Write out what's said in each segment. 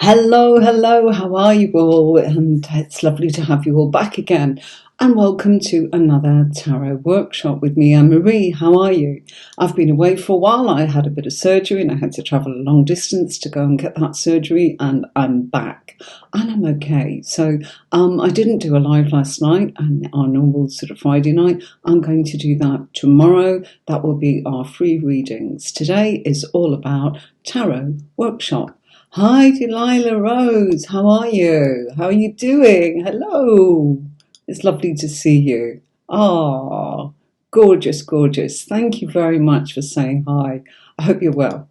Hello, hello, how are you all? And it's lovely to have you all back again. And welcome to another tarot workshop with me, Anne-Marie. How are you? I've been away for a while. I had a bit of surgery and I had to travel a long distance to go and get that surgery, and I'm back and I'm okay. So I didn't do a live last night and our normal sort of Friday night. I'm going to do that tomorrow. That will be our free readings. Today is all about tarot workshop. Hi, Delilah Rose. How are you? How are you doing? Hello. It's lovely to see you. Ah, gorgeous, gorgeous. Thank you very much for saying hi. I hope you're well.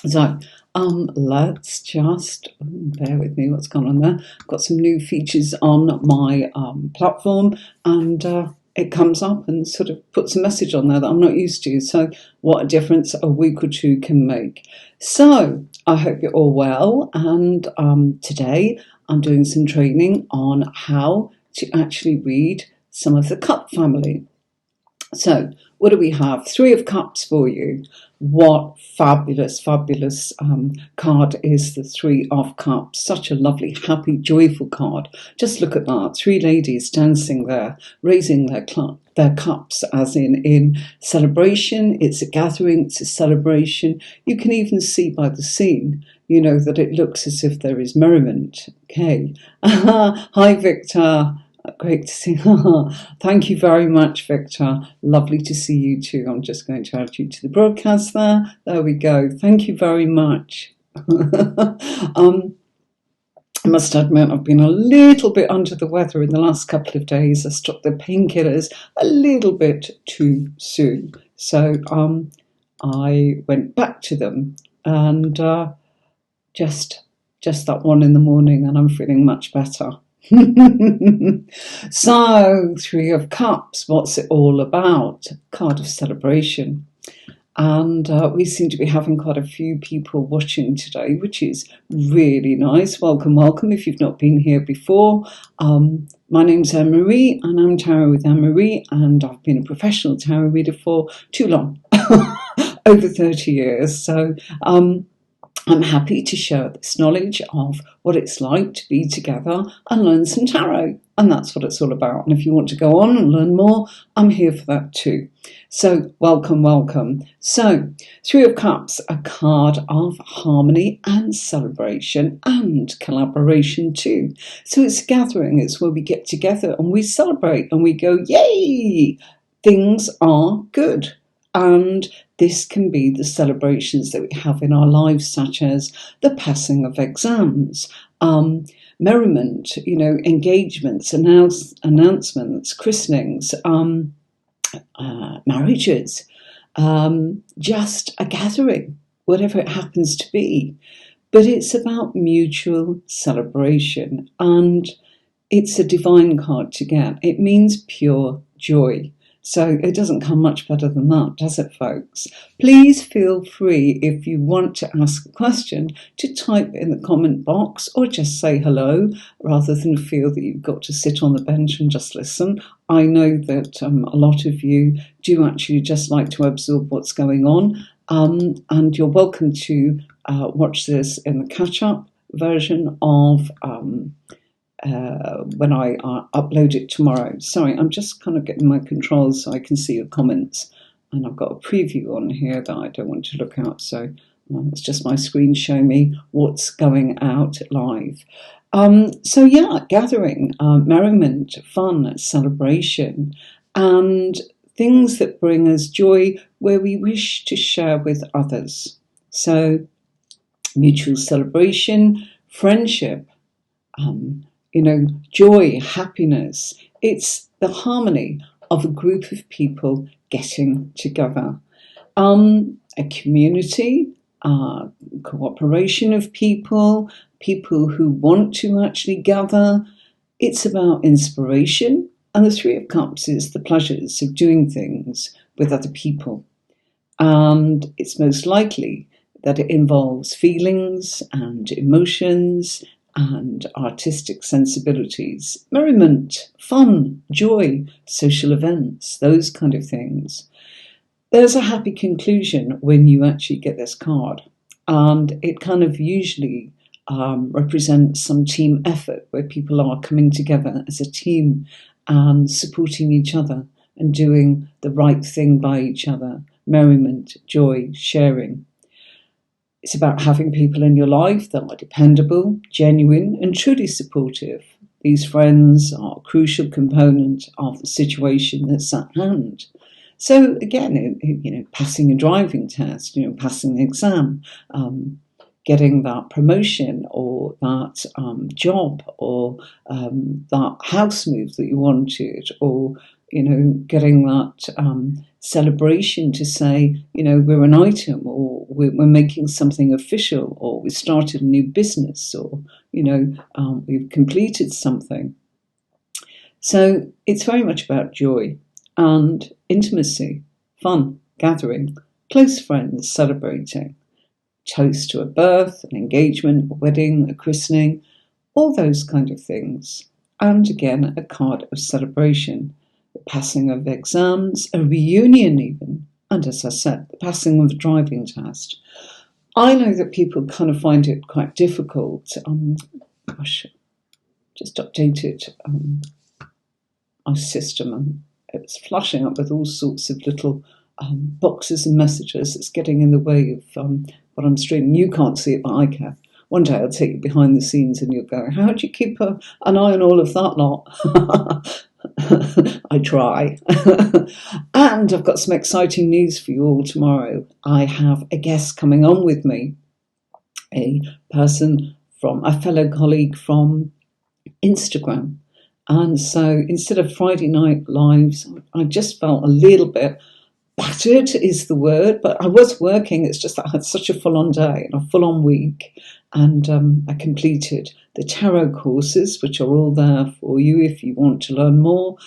So, let's just bear with me. What's gone on there? I've got some new features on my platform, and it comes up and sort of puts a message on there that I'm not used to. So, what a difference a week or two can make. So, I hope you're all well. And today I'm doing some training on how to actually read some of the cup family. So, what do we have? Three of Cups for you. What fabulous, fabulous card is the Three of Cups. Such a lovely, happy, joyful card. Just look at that. Three ladies dancing there, raising their cups, as in celebration. It's a gathering, it's a celebration. You can even see by the scene, you know, that it looks as if there is merriment. Okay. Hi, Victor. Great to see you. Thank you very much, Victor. Lovely to see you too. I'm just going to add you to the broadcast there. There we go. Thank you very much. I must admit I've been a little bit under the weather in the last couple of days. I stopped the painkillers a little bit too soon. So I went back to them and just that one in the morning, and I'm feeling much better. So, Three of Cups, what's it all about? Card of celebration. And we seem to be having quite a few people watching today, which is really nice. Welcome, welcome if you've not been here before. My name's Anne-Marie and I'm Tarot with Anne-Marie, and I've been a professional tarot reader for too long, over 30 years. So I'm happy to share this knowledge of what it's like to be together and learn some tarot. And that's what it's all about. And if you want to go on and learn more, I'm here for that too. So welcome, welcome. So Three of Cups, a card of harmony and celebration and collaboration too. So it's a gathering. It's where we get together and we celebrate and we go, yay, things are good. And this can be the celebrations that we have in our lives, such as the passing of exams, merriment, you know, engagements, announcements, christenings, marriages, just a gathering, whatever it happens to be. But it's about mutual celebration, and it's a divine card to get. It means pure joy. So it doesn't come much better than that, does it, folks? Please feel free, if you want to ask a question, to type in the comment box or just say hello, rather than feel that you've got to sit on the bench and just listen. I know that a lot of you do actually just like to absorb what's going on, and you're welcome to watch this in the catch-up version of when I upload it tomorrow. Sorry, I'm just kind of getting my controls so I can see your comments. And I've got a preview on here that I don't want to look at. So it's just my screen showing me what's going out live. So yeah, gathering, merriment, fun, celebration, and things that bring us joy where we wish to share with others. So mutual celebration, friendship, you know, joy, happiness. It's the harmony of a group of people getting together. A community, cooperation of people who want to actually gather. It's about inspiration. And the Three of Cups is the pleasures of doing things with other people. And it's most likely that it involves feelings and emotions and artistic sensibilities, merriment, fun, joy, social events, those kind of things. There's a happy conclusion when you actually get this card, and it kind of usually represents some team effort where people are coming together as a team and supporting each other and doing the right thing by each other. Merriment, joy, sharing. It's about having people in your life that are dependable, genuine, and truly supportive. These friends are a crucial component of the situation that's at hand. So again, passing a driving test, passing the exam, getting that promotion or that job or that house move that you wanted, or getting that celebration to say, we're an item, or we're making something official, or we started a new business, or we've completed something. So it's very much about joy and intimacy, fun, gathering, close friends celebrating, toast to a birth, an engagement, a wedding, a christening, all those kind of things. And again, a card of celebration, the passing of exams, a reunion even, and as I said, the passing of a driving test. I know that people kind of find it quite difficult. Just updated my system, and it's flashing up with all sorts of little boxes and messages. It's getting in the way of what I'm streaming. You can't see it, but I can. One day I'll take you behind the scenes and you'll go, how do you keep an eye on all of that lot? I try. And I've got some exciting news for you all tomorrow. I have a guest coming on with me, a fellow colleague from Instagram. And so instead of Friday night lives, I just felt a little bit battered is the word, but I was working. It's just that I had such a full-on day and a full-on week. And I completed the tarot courses, which are all there for you if you want to learn more.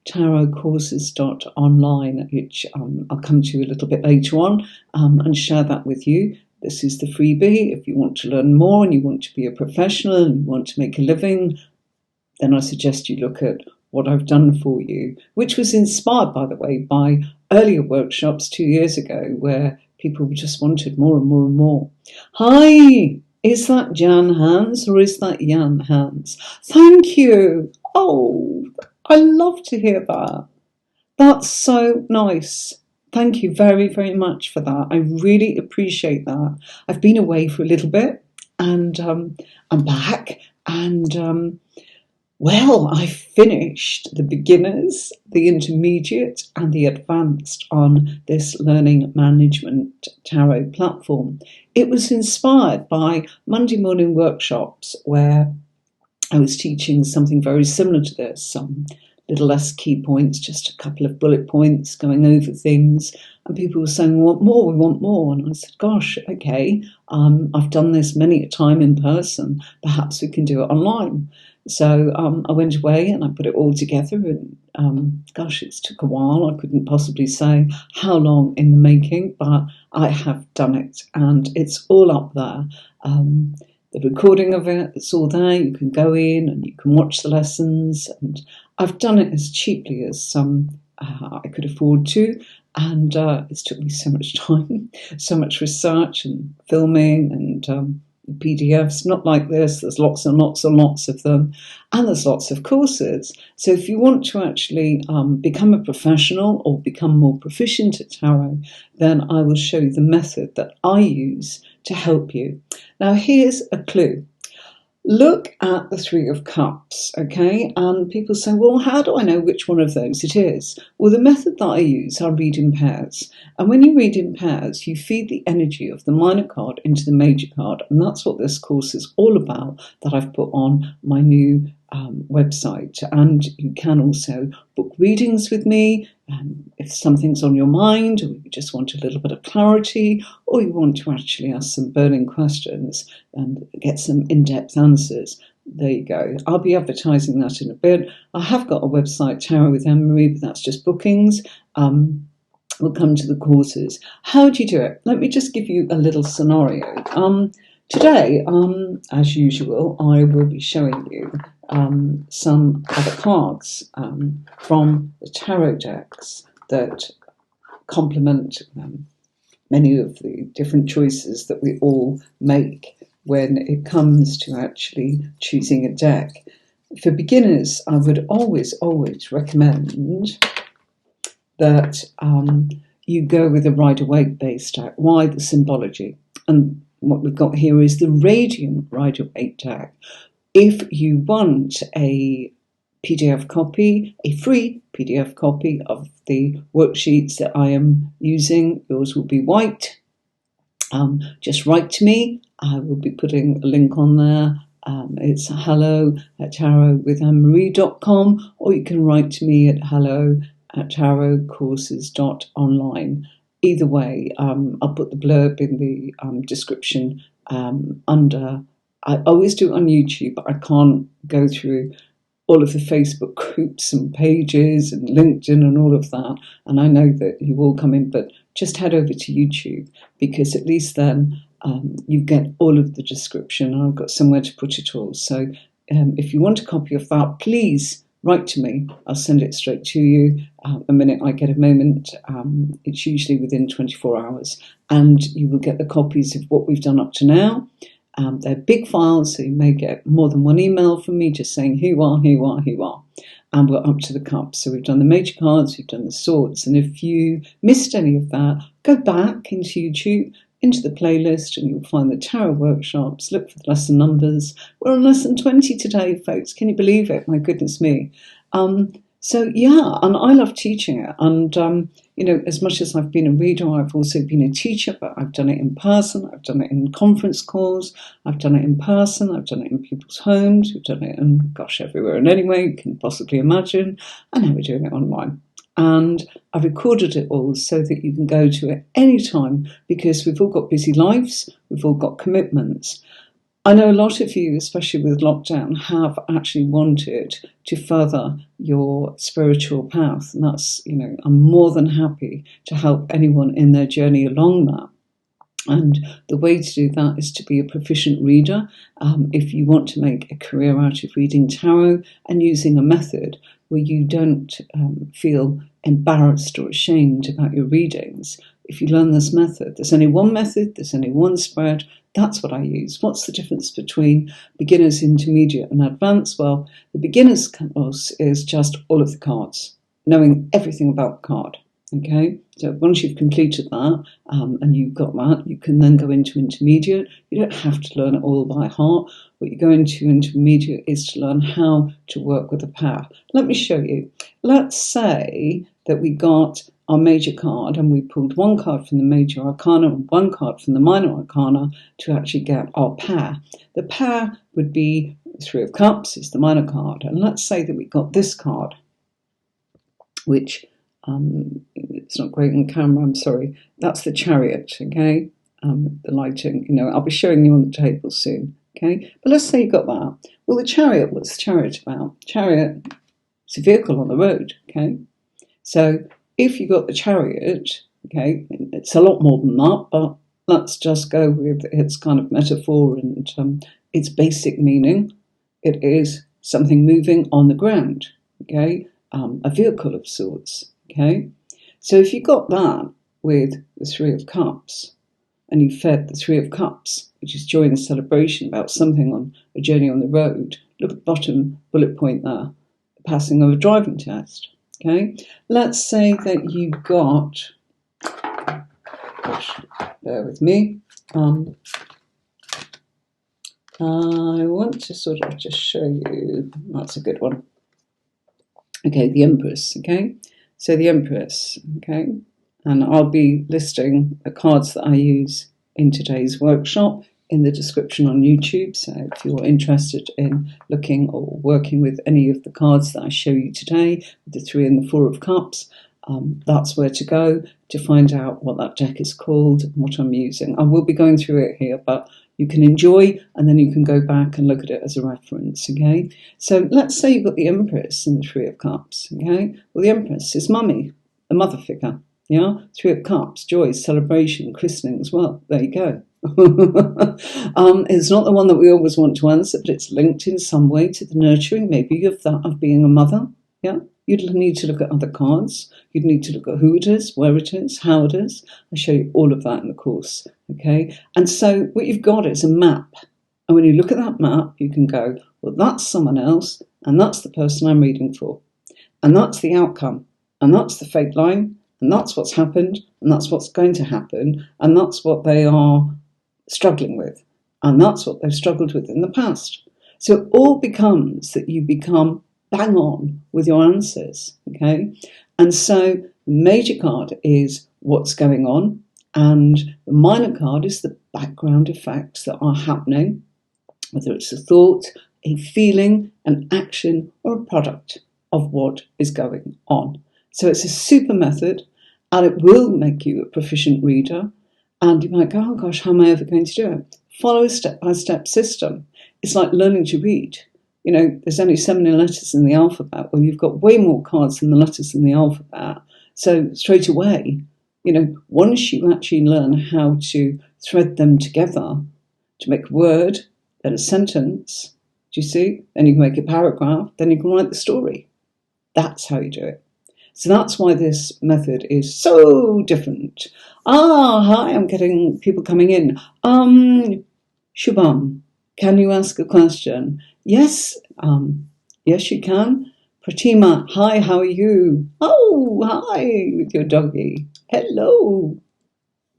Tarotcourses.online, which I'll come to a little bit later on and share that with you. This is the freebie. If you want to learn more and you want to be a professional and you want to make a living, then I suggest you look at what I've done for you, which was inspired, by the way, by earlier workshops 2 years ago where people just wanted more and more and more. Hi, is that Jan Hans or is that Jan Hans? Thank you. Oh, I love to hear that. That's so nice. Thank you very, very much for that. I really appreciate that. I've been away for a little bit and I'm back and well, I finished the beginners, the intermediate and the advanced on this learning management tarot platform. It was inspired by Monday morning workshops where I was teaching something very similar to this, some little less key points, just a couple of bullet points, going over things. And people were saying, we want more, we want more. And I said, gosh, okay, I've done this many a time in person. Perhaps we can do it online. So I went away and I put it all together and gosh, it took a while. I couldn't possibly say how long in the making, but I have done it and it's all up there. The recording of it, it's all there. You can go in and you can watch the lessons, and I've done it as cheaply as I could afford to, and it's took me so much time, so much research and filming and PDFs, not like this. There's lots and lots and lots of them, and there's lots of courses. So if you want to actually become a professional or become more proficient at tarot, then I will show you the method that I use to help you. Now here's a clue. Look at the Three of Cups, okay? And people say, well, how do I know which one of those it is? Well, the method that I use, I read in pairs. And when you read in pairs, you feed the energy of the minor card into the major card. And that's what this course is all about, that I've put on my new website. And you can also book readings with me if something's on your mind, or you just want a little bit of clarity, or you want to actually ask some burning questions and get some in-depth answers. There you go. I'll be advertising that in a bit. I have got a website, Tarot with Anne-Marie, but that's just bookings. We'll come to the courses. How do you do it? Let me just give you a little scenario. Today, as usual, I will be showing you some other cards from the tarot decks that complement many of the different choices that we all make when it comes to actually choosing a deck. For beginners, I would always recommend that you go with a Rider-Waite based deck. Why? The symbology. And what we've got here is the Radiant Rider-Waite deck. If you want a PDF copy, a free PDF copy of the worksheets that I am using, yours will be white. Just write to me. I will be putting a link on there. It's hello@tarotwithanmarie.com, or you can write to me at hello@tarotcourses.online. Either way, I'll put the blurb in the description under. I always do it on YouTube, but I can't go through all of the Facebook groups and pages and LinkedIn and all of that. And I know that you all come in, but just head over to YouTube, because at least then you get all of the description, and I've got somewhere to put it all. So if you want a copy of that, please write to me. I'll send it straight to you the minute I get a moment. It's usually within 24 hours, and you will get the copies of what we've done up to now. They're big files, so you may get more than one email from me just saying, here you are, here you are, here you are. And we're up to the cups. So we've done the major cards, we've done the swords. And if you missed any of that, go back into YouTube, into the playlist, and you'll find the tarot workshops. Look for the lesson numbers. We're on lesson 20 today, folks. Can you believe it? My goodness me. So yeah, and I love teaching it. And, as much as I've been a reader, I've also been a teacher, but I've done it in person. I've done it in conference calls. I've done it in person. I've done it in people's homes. We've done it in, everywhere and anywhere you can possibly imagine. And now we're doing it online. And I've recorded it all so that you can go to it any time, because we've all got busy lives. We've all got commitments. I know a lot of you, especially with lockdown, have actually wanted to further your spiritual path. And that's, I'm more than happy to help anyone in their journey along that. And the way to do that is to be a proficient reader. If you want to make a career out of reading tarot and using a method where you don't feel embarrassed or ashamed about your readings, if you learn this method, there's only one method, there's only one spread. That's what I use. What's the difference between beginners, intermediate and advanced? Well, the beginner's course is just all of the cards, knowing everything about the card. Okay, so once you've completed that and you've got that, you can then go into intermediate. You don't have to learn it all by heart. What you go into intermediate is to learn how to work with a pair. Let me show you. Let's say that we got our major card and we pulled one card from the major arcana and one card from the minor arcana to actually get our pair. The pair would be the Three of Cups, is the minor card. And let's say that we got this card, which it's not great on camera, I'm sorry. That's the Chariot, okay? The lighting, I'll be showing you on the table soon, okay? But let's say you got that. Well, the Chariot, what's the Chariot about? Chariot, it's a vehicle on the road, okay? So if you got the Chariot, okay, it's a lot more than that, but let's just go with its kind of metaphor and its basic meaning. It is something moving on the ground, okay? A vehicle of sorts, okay? So if you got that with the Three of Cups, and you fed the Three of Cups, which is joy and celebration about something on a journey on the road, look at the bottom bullet point there, the passing of a driving test, okay? Let's say that you got, bear with me, I want to sort of just show you, that's a good one. Okay, the Empress, okay? So the Empress, okay? And I'll be listing the cards that I use in today's workshop in the description on YouTube. So if you're interested in looking or working with any of the cards that I show you today, the Three and the Four of Cups, that's where to go to find out what that deck is called and what I'm using. I will be going through it here, but you can enjoy and then you can go back and look at it as a reference, okay? So let's say you've got the Empress and the Three of Cups, okay? Well, the Empress is mummy, the mother figure, yeah? Three of Cups, joy, celebration, christening as well. There you go. It's not the one that we always want to answer, but it's linked in some way to the nurturing, maybe of that of being a mother, yeah? You'd need to look at other cards. You'd need to look at who it is, where it is, how it is. I show you all of that in the course, okay? And so what you've got is a map, And when you look at that map, you can go, well, that's someone else, and that's the person I'm reading for. And that's the outcome. And that's the fate line. And that's what's happened. And that's what's going to happen. And that's what they are struggling with. And that's what they've struggled with in the past. So it all becomes that you become bang on with your answers. Okay? And so the major card is what's going on. And the minor card is the background effects that are happening, whether it's a thought, a feeling, an action, or a product of what is going on. So it's a super method, and it will make you a proficient reader. And you might go, oh gosh, how am I ever going to do it? Follow a step-by-step system. It's like learning to read. You know, there's only so many letters in the alphabet. Well, you've got way more cards than the letters in the alphabet. So straight away, you know, once you actually learn how to thread them together to make a word, then a sentence, do you see? Then you can make a paragraph, then you can write the story. That's how you do it. So that's why this method is so different. Hi, I'm getting people coming in. Shubham, can you ask a question? Yes, yes you can. Pratima, hi, how are you? Oh, hi, with your doggy. Hello.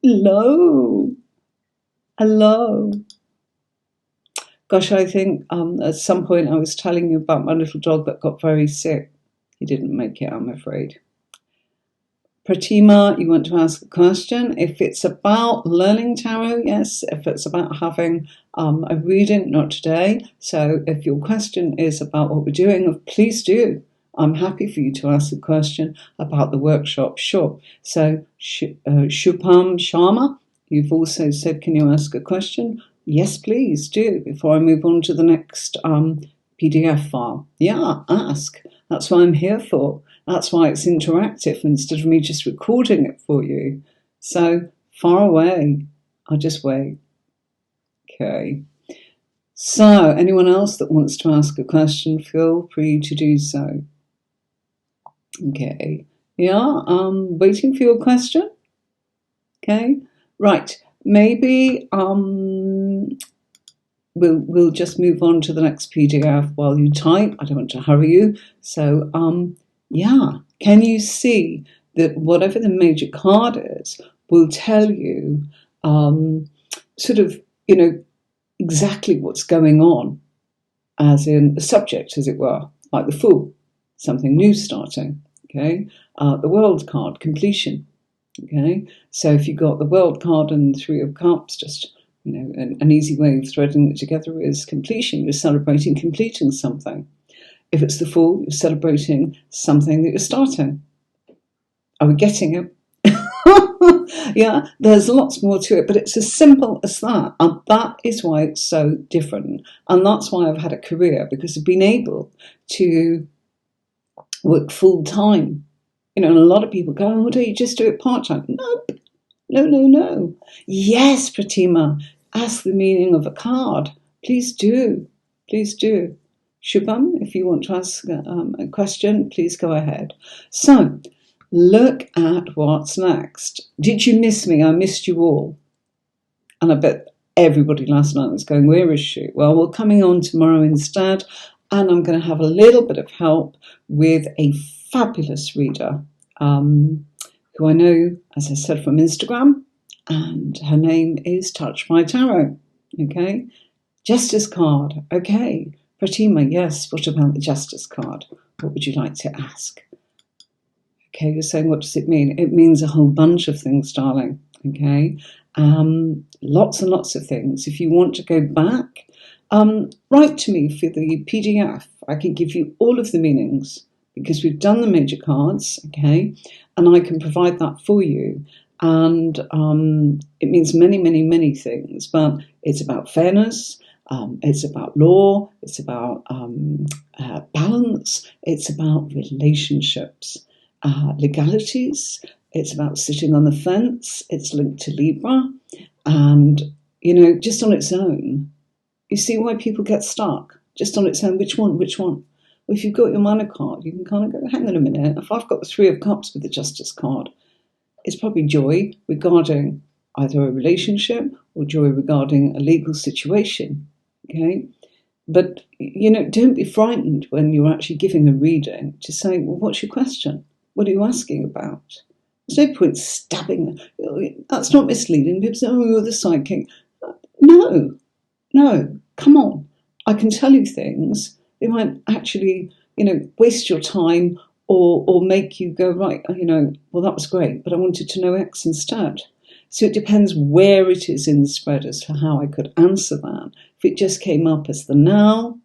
Hello. Hello. Gosh, I think at some point I was telling you about my little dog that got very sick. He didn't make it, I'm afraid. Pratima, you want to ask a question? If it's about learning tarot, yes. If it's about having a reading, not today. So if your question is about what we're doing, please do. I'm happy for you to ask a question about the workshop, sure. So Shubham Sharma, you've also said, can you ask a question? Yes, please do, before I move on to the next PDF file. Yeah, ask. That's what I'm here for. That's why it's interactive instead of me just recording it for you. So, far away. I'll just wait. Okay. So, anyone else that wants to ask a question, feel free to do so. Okay. Yeah, waiting for your question. Okay. Right. Maybe we'll just move on to the next PDF while you type. I don't want to hurry you. So, yeah, can you see that whatever the major card is will tell you sort of, you know, exactly what's going on, as in the subject, as it were, like the Fool, something new starting, okay? The World card, completion, okay? So if you got the World card and the Three of Cups, just, you know, an easy way of threading it together is completion. You're celebrating completing something. If it's the Fool, you're celebrating something that you're starting. Are we getting it? Yeah, there's lots more to it, but it's as simple as that. And that is why it's so different. And that's why I've had a career, because I've been able to work full time. You know, and a lot of people go, oh, do you just do it part time? Nope. No. Yes, Pratima, ask the meaning of a card. Please do. Please do. Shubham, if you want to ask a question, please go ahead. So, look at what's next. Did you miss me? I missed you all. And I bet everybody last night was going, where is she? Well, we're coming on tomorrow instead, and I'm going to have a little bit of help with a fabulous reader who I know, as I said, from Instagram, and her name is Touch My Tarot. Okay? Justice card. Okay. Pratima, yes. What about the Justice card? What would you like to ask? Okay, you're saying, what does it mean? It means a whole bunch of things, darling. Okay? Lots and lots of things. If you want to go back, write to me for the PDF. I can give you all of the meanings because we've done the major cards, okay? And I can provide that for you. And it means many, many, many things, but it's about fairness. It's about law. It's about balance. It's about relationships. Legalities. It's about sitting on the fence. It's linked to Libra. And, you know, just on its own, you see why people get stuck. Just on its own, which one? Well, if you've got your minor card, you can kind of go, hang on a minute. If I've got the Three of Cups with the Justice card, it's probably joy regarding either a relationship or joy regarding a legal situation. okay? But, don't be frightened when you're actually giving a reading to say, well, what's your question? What are you asking about? There's no point stabbing. That's not misleading. People say, oh, you're the psychic. No, come on. I can tell you things. They might actually, waste your time or make you go, right, well, that was great, but I wanted to know X instead. So it depends where it is in the spread as to how I could answer that. If it just came up as the now,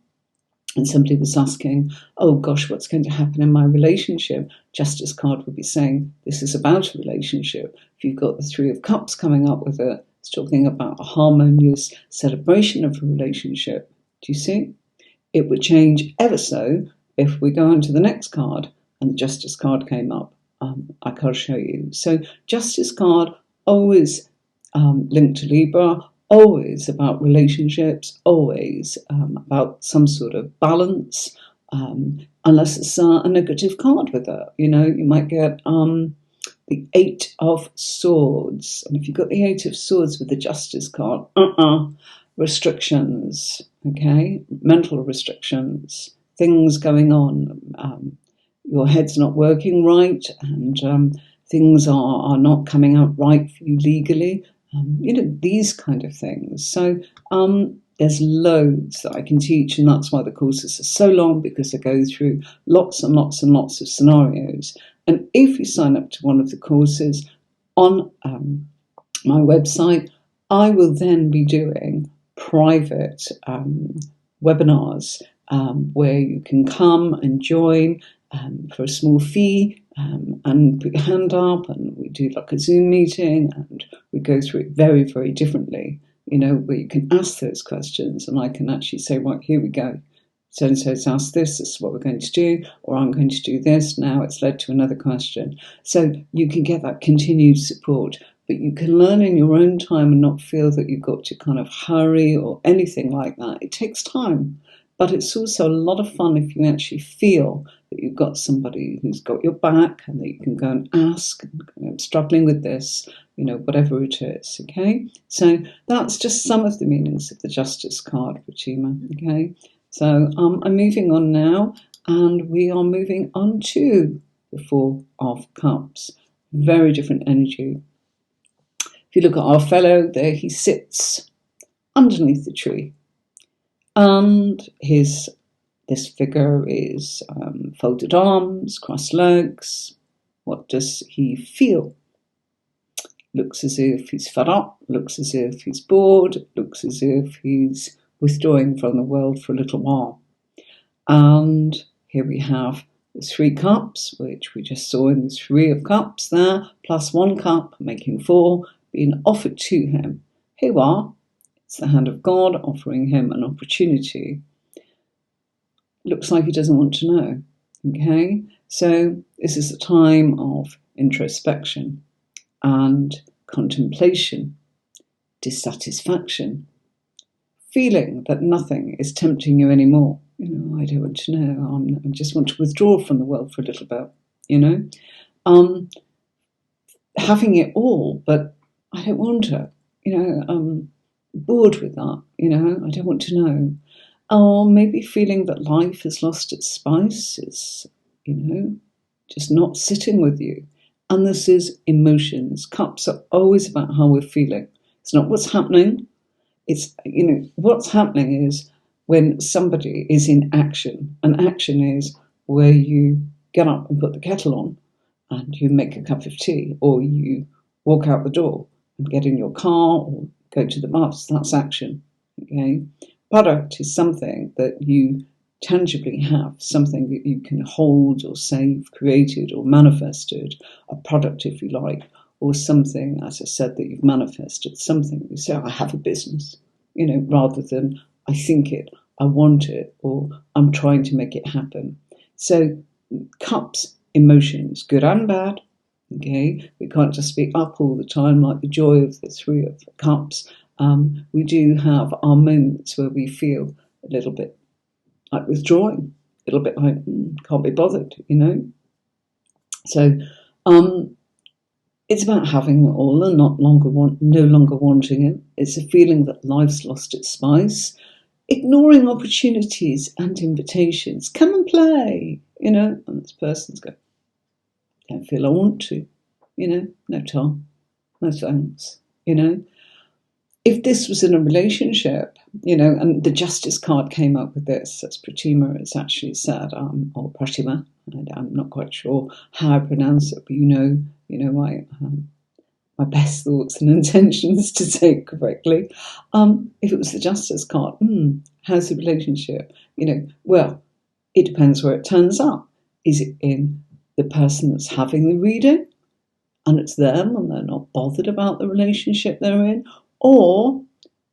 and somebody was asking, oh gosh, what's going to happen in my relationship? Justice card would be saying, this is about a relationship. If you've got the Three of Cups coming up with it, it's talking about a harmonious celebration of a relationship. Do you see? It would change ever so if we go on to the next card and the Justice card came up. I can't show you. So Justice card, always linked to Libra, always about relationships, always about some sort of balance, unless it's a negative card with it. You might get the Eight of Swords. And if you've got the Eight of Swords with the Justice card, restrictions, okay? Mental restrictions, things going on. Your head's not working right, and things are not coming out right for you legally. These kind of things. So there's loads that I can teach, and that's why the courses are so long, because I go through lots and lots and lots of scenarios. And if you sign up to one of the courses on my website, I will then be doing private webinars where you can come and join for a small fee, and put your hand up, and we do like a Zoom meeting, and we go through it very, very differently, where you can ask those questions, and I can actually say, right, here we go. So-and-so's asked this is what we're going to do, or I'm going to do this, now it's led to another question. So you can get that continued support, but you can learn in your own time and not feel that you've got to kind of hurry or anything like that. It takes time. But it's also a lot of fun if you actually feel that you've got somebody who's got your back and that you can go and ask, I'm struggling with this, whatever it is, okay? So that's just some of the meanings of the Justice card, Fatima, okay? So I'm moving on now, and we are moving on to the Four of Cups. Very different energy. If you look at our fellow, there he sits underneath the tree. And this figure is folded arms, crossed legs. What does he feel? Looks as if he's fed up, looks as if he's bored, looks as if he's withdrawing from the world for a little while. And here we have the Three Cups, which we just saw in the Three of Cups there, plus one cup, making four, being offered to him. Here we are. It's the hand of God offering him an opportunity. Looks like he doesn't want to know. Okay? So this is a time of introspection and contemplation, dissatisfaction, feeling that nothing is tempting you anymore. I don't want to know. I just want to withdraw from the world for a little bit, having it all, but I don't want it, bored with that, I don't want to know. Or maybe feeling that life has lost its spice, it's, just not sitting with you. And this is emotions. Cups are always about how we're feeling. It's not what's happening. It's, what's happening is when somebody is in action. And action is where you get up and put the kettle on and you make a cup of tea, or you walk out the door and get in your car or go to the bus. That's action. Okay. Product is something that you tangibly have, something that you can hold or save, created or manifested, a product if you like, or something, as I said, that you've manifested, something you say, I have a business, rather than I think it, I want it, or I'm trying to make it happen. So cups, emotions, good and bad. Okay, we can't just be up all the time like the joy of the Three of Cups. We do have our moments where we feel a little bit like withdrawing, a little bit like can't be bothered, So it's about having it all and no longer wanting it. It's a feeling that life's lost its spice. ignoring opportunities and invitations. Come and play, and this person's going, don't feel I want to, no Tom, no thanks, If this was in a relationship, and the justice card came up with this, as Pratima has actually said, or Pratima, and I'm not quite sure how I pronounce it, but my best thoughts and intentions to say it correctly. If it was the justice card, how's the relationship? Well, it depends where it turns up. Is it in the person that's having the reading, and it's them, and they're not bothered about the relationship they're in? Or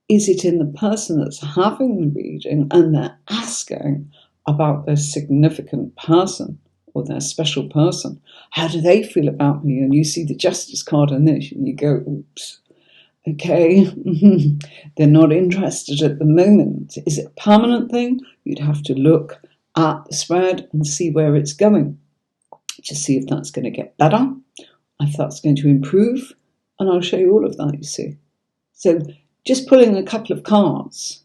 is it in the person that's having the reading and they're asking about their significant person or their special person? How do they feel about me? And you see the justice card in this and you go, oops, okay, they're not interested at the moment. Is it a permanent thing? You'd have to look at the spread and see where it's going to see if that's going to get better, if that's going to improve. And I'll show you all of that, you see. So just pulling a couple of cards,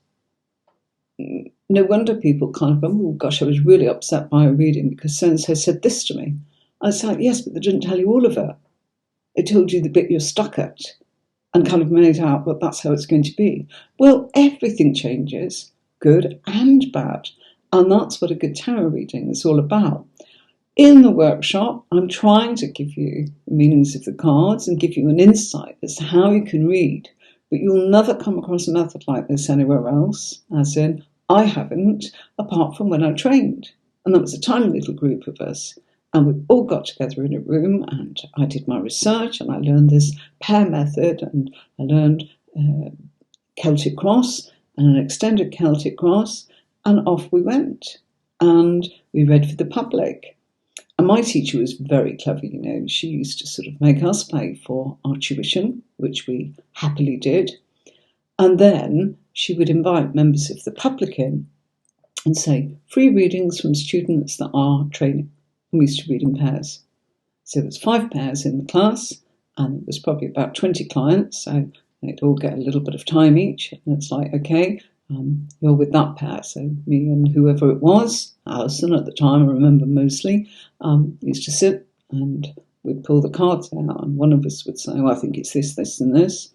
no wonder people kind of go, oh gosh, I was really upset by a reading because so-and-so said this to me. I was like, yes, but they didn't tell you all of it. It told you the bit you're stuck at and kind of made out that that's how it's going to be. Well, everything changes, good and bad. And that's what a good tarot reading is all about. In the workshop, I'm trying to give you the meanings of the cards and give you an insight as to how you can read. But you'll never come across a method like this anywhere else, as in, I haven't, apart from when I trained. And there was a tiny little group of us. And we all got together in a room and I did my research and I learned this pair method and I learned Celtic Cross and an extended Celtic Cross, and off we went. And we read for the public. And my teacher was very clever, She used to sort of make us pay for our tuition, which we happily did. And then she would invite members of the public in and say, free readings from students that are training. And we used to read in pairs. So there was 5 pairs in the class, and there was probably about 20 clients, so they'd all get a little bit of time each. And it's like, okay, you're with that pair. So me and whoever it was, Alison at the time, I remember mostly, used to sit and we'd pull the cards out, and one of us would say, I think it's this, this and this.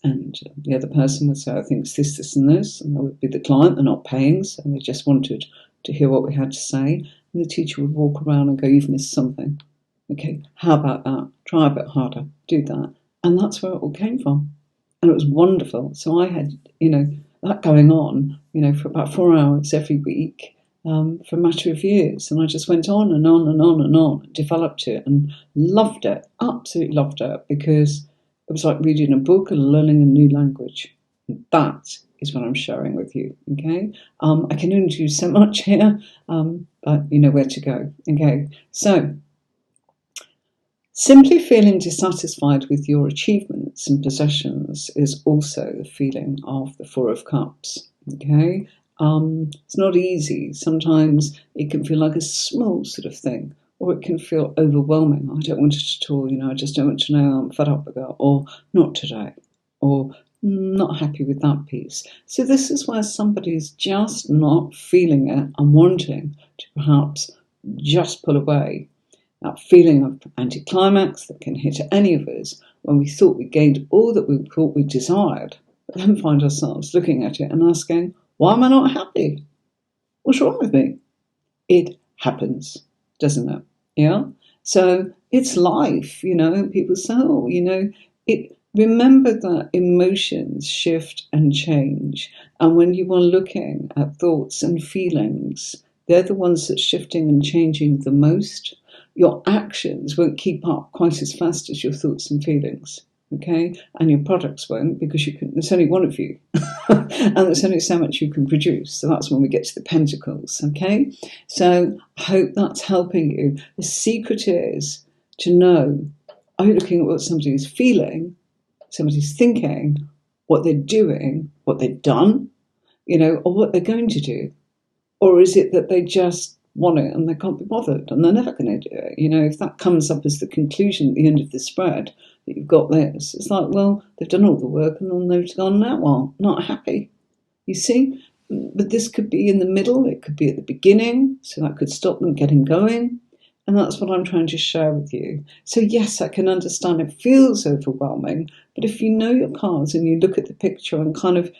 And the other person would say, I think it's this, this and this. And that would be the client. They're not paying, so they just wanted to hear what we had to say. And the teacher would walk around and go, you've missed something. Okay, how about that? Try a bit harder. Do that. And that's where it all came from. And it was wonderful. So I had, that going on, for about 4 hours every week for a matter of years. And I just went on and on and on and on, developed it and loved it, absolutely loved it, because it was like reading a book and learning a new language. That is what I'm sharing with you, okay? I can only do so much here, but you know where to go, okay? So, simply feeling dissatisfied with your achievements and possessions is also the feeling of the 4 of Cups, okay? It's not easy. Sometimes it can feel like a small sort of thing, or it can feel overwhelming. I don't want it at all, I just don't want to know, I'm fed up with that, or not today, or not happy with that piece. So this is where somebody's just not feeling it and wanting to perhaps just pull away. That feeling of anticlimax that can hit any of us when we thought we gained all that we thought we desired, but then find ourselves looking at it and asking, why am I not happy? What's wrong with me? It happens, doesn't it? Yeah? So it's life, people say, remember that emotions shift and change. And when you are looking at thoughts and feelings, they're the ones that's shifting and changing the most. Your actions won't keep up quite as fast as your thoughts and feelings, okay? And your products won't, because there's only one of you. And there's only so much you can produce. So that's when we get to the Pentacles, okay? So I hope that's helping you. The secret is to know, are you looking at what somebody's feeling, somebody's thinking, what they're doing, what they've done, or what they're going to do? Or is it that they just want it and they can't be bothered and they're never going to do it? If that comes up as the conclusion at the end of the spread, that you've got this, it's like, well, they've done all the work and then they've gone now, well, not happy. You see? But this could be in the middle, it could be at the beginning, so that could stop them getting going. And that's what I'm trying to share with you. So yes, I can understand it feels overwhelming, but if you know your cards and you look at the picture and kind of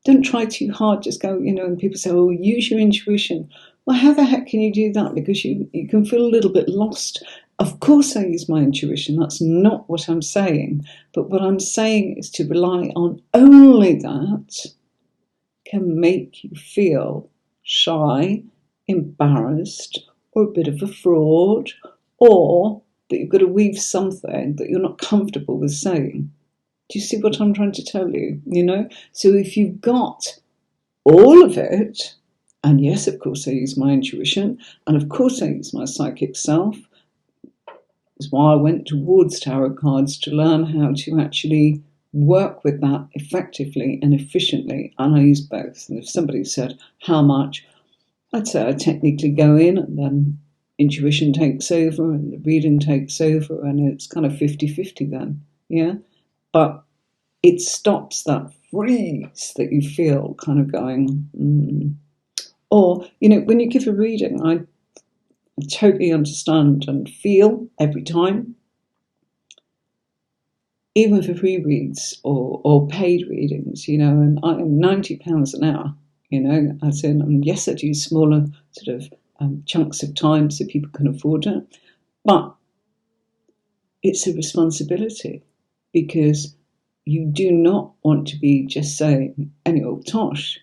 don't try too hard, just go, and people say, oh, use your intuition. Well, how the heck can you do that? Because you can feel a little bit lost. Of course I use my intuition. That's not what I'm saying. But what I'm saying is to rely on only that can make you feel shy, embarrassed, or a bit of a fraud, or that you've got to weave something that you're not comfortable with saying. Do you see what I'm trying to tell you? So if you've got all of it, and yes, of course I use my intuition, and of course I use my psychic self. That's why I went towards tarot cards, to learn how to actually work with that effectively and efficiently, and I use both. And if somebody said, how much? I'd say I technically go in, and then intuition takes over, and the reading takes over, and it's kind of 50-50 then, yeah? But it stops that freeze that you feel kind of going, Or, when you give a reading, I totally understand and feel every time, even for free reads or paid readings, and I'm £90 an hour, as in, yes, I do smaller sort of chunks of time so people can afford it, but it's a responsibility, because you do not want to be just saying any old tosh.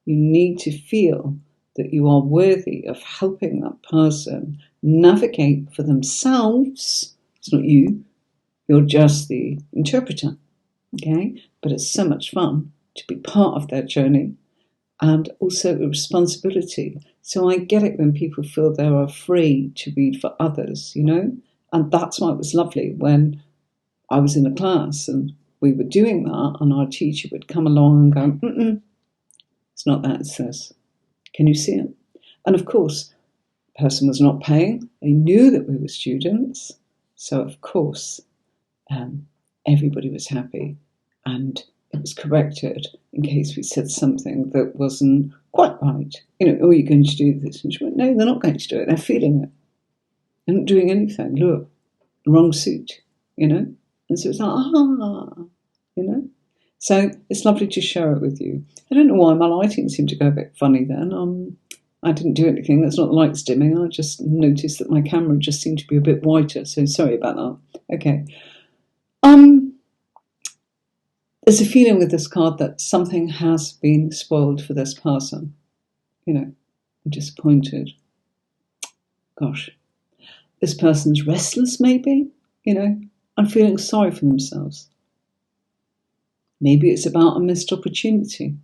You need to feel that you are worthy of helping that person navigate for themselves. It's not you. You're just the interpreter, okay? But it's so much fun to be part of their journey, and also a responsibility. So I get it when people feel they're afraid to read for others, and that's why it was lovely when I was in a class and we were doing that, and our teacher would come along and go, it's not that, it's this. Can you see it? And of course, the person was not paying. They knew that we were students. So of course, everybody was happy, and it was corrected in case we said something that wasn't quite right. Oh, you're going to do this? And she went, no, they're not going to do it. They're feeling it. They're not doing anything. Look, wrong suit, And so it's like, So it's lovely to share it with you. I don't know why my lighting seemed to go a bit funny then. I didn't do anything. That's not the lights dimming. I just noticed that my camera just seemed to be a bit whiter. So sorry about that. Okay. There's a feeling with this card that something has been spoiled for this person. I'm disappointed. Gosh. This person's restless, maybe. I'm feeling sorry for themselves. Maybe it's about a missed opportunity.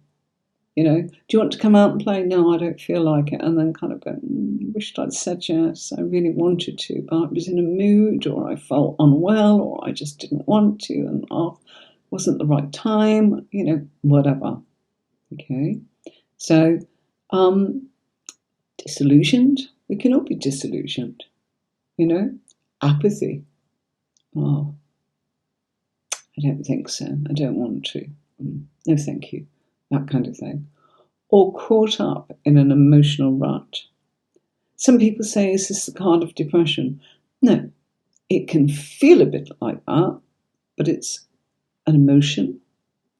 Do you want to come out and play? No, I don't feel like it. And then kind of go, wished I'd said yes. I really wanted to, but I was in a mood, or I felt unwell, or I just didn't want to, and wasn't the right time, whatever. Okay. So, disillusioned. We can all be disillusioned. Apathy. Oh, I don't think so. I don't want to. No, thank you. That kind of thing. Or caught up in an emotional rut. Some people say, is this the card of depression? No, it can feel a bit like that, but it's an emotion,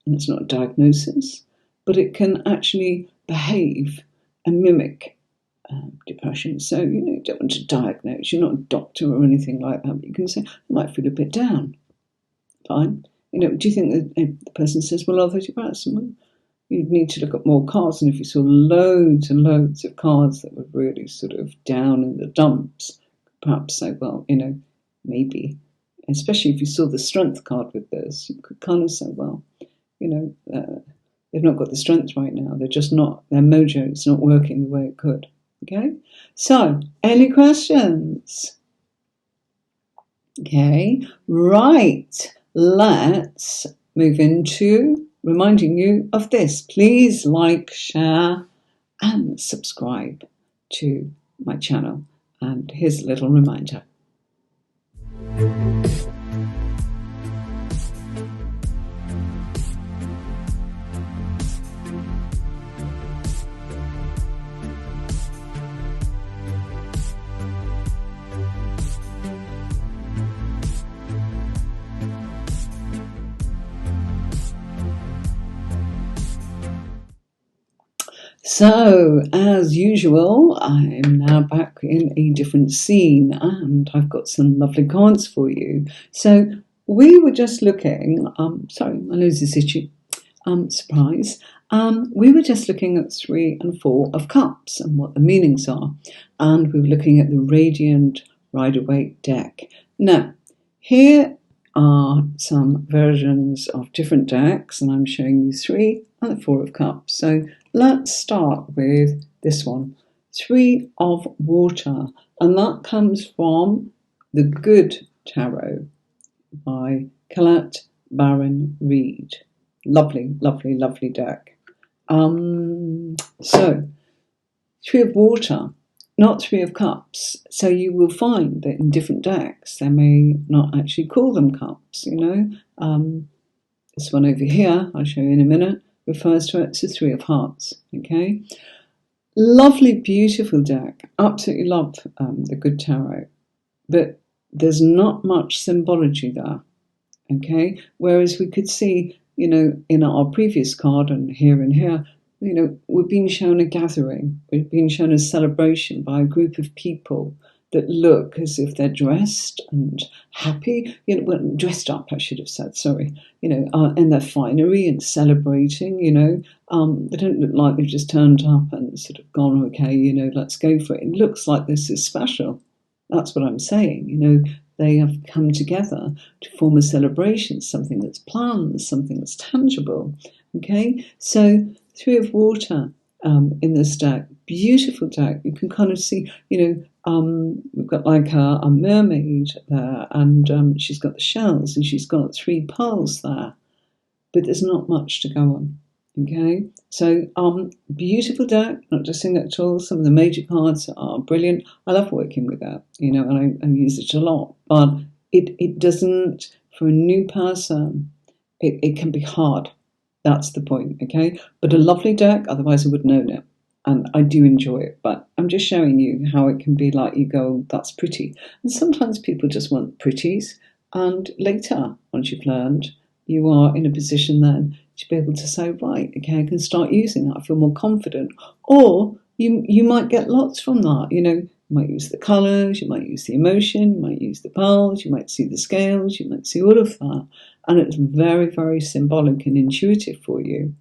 and it's not a diagnosis, but it can actually behave and mimic depression. So, you don't want to diagnose. You're not a doctor or anything like that, but you can say, I might feel a bit down. Fine. Do you think that the person says, well, are they depressed? Well, you'd need to look at more cards, and if you saw loads and loads of cards that were really sort of down in the dumps, perhaps say, well, maybe. Especially if you saw the strength card with this, you could kind of say, well, they've not got the strength right now. They're just not, their mojo is not working the way it could. Okay? So, any questions? Okay, right. Let's move into reminding you of this. Please like, share, and subscribe to my channel. And here's a little reminder. So, as usual, I'm now back in a different scene and I've got some lovely cards for you. So, we were just looking, sorry, my nose is itchy, surprise. We were just looking at 3 and 4 of Cups and what the meanings are. And we were looking at the Radiant Waite Deck. Now, here are some versions of different decks, and I'm showing you 3 and the 4 of Cups. So let's start with this one, 3 of Water, and that comes from the Good Tarot by Colette, Baron-Reid. Lovely, lovely, lovely deck. So 3 of Water, not 3 of Cups. So you will find that in different decks, they may not actually call them cups, you know. This one over here, I'll show you in a minute, refers to it as 3 of Hearts, okay? Lovely, beautiful deck. Absolutely love the Good Tarot. But there's not much symbology there, okay? Whereas we could see, you know, in our previous card and here, you know, we're being shown a gathering. We're being shown a celebration by a group of people that look as if they're dressed and happy, you know, well, dressed up, I should have said, sorry, you know, in their finery and celebrating, you know. They don't look like they've just turned up and sort of gone, okay, you know, let's go for it. It looks like this is special. That's what I'm saying, you know. They have come together to form a celebration, something that's planned, something that's tangible, okay? So 3 of Water in this deck, beautiful deck. You can kind of see, you know, we've got like a mermaid there, and she's got the shells, and she's got 3 pearls there, but there's not much to go on, okay? So beautiful deck, not just seeing it at all. Some of the major cards are brilliant. I love working with that, you know, and I use it a lot, but it doesn't, for a new person, it can be hard. That's the point, okay? But a lovely deck, otherwise I wouldn't own it. And I do enjoy it, but I'm just showing you how it can be like you go, that's pretty. And sometimes people just want pretties, and later, once you've learned, you are in a position then to be able to say, right, okay, I can start using that. I feel more confident. Or you might get lots from that, you know. You might use the colours, you might use the emotion, you might use the pearls, you might see the scales, you might see all of that. And it's very, very symbolic and intuitive for you.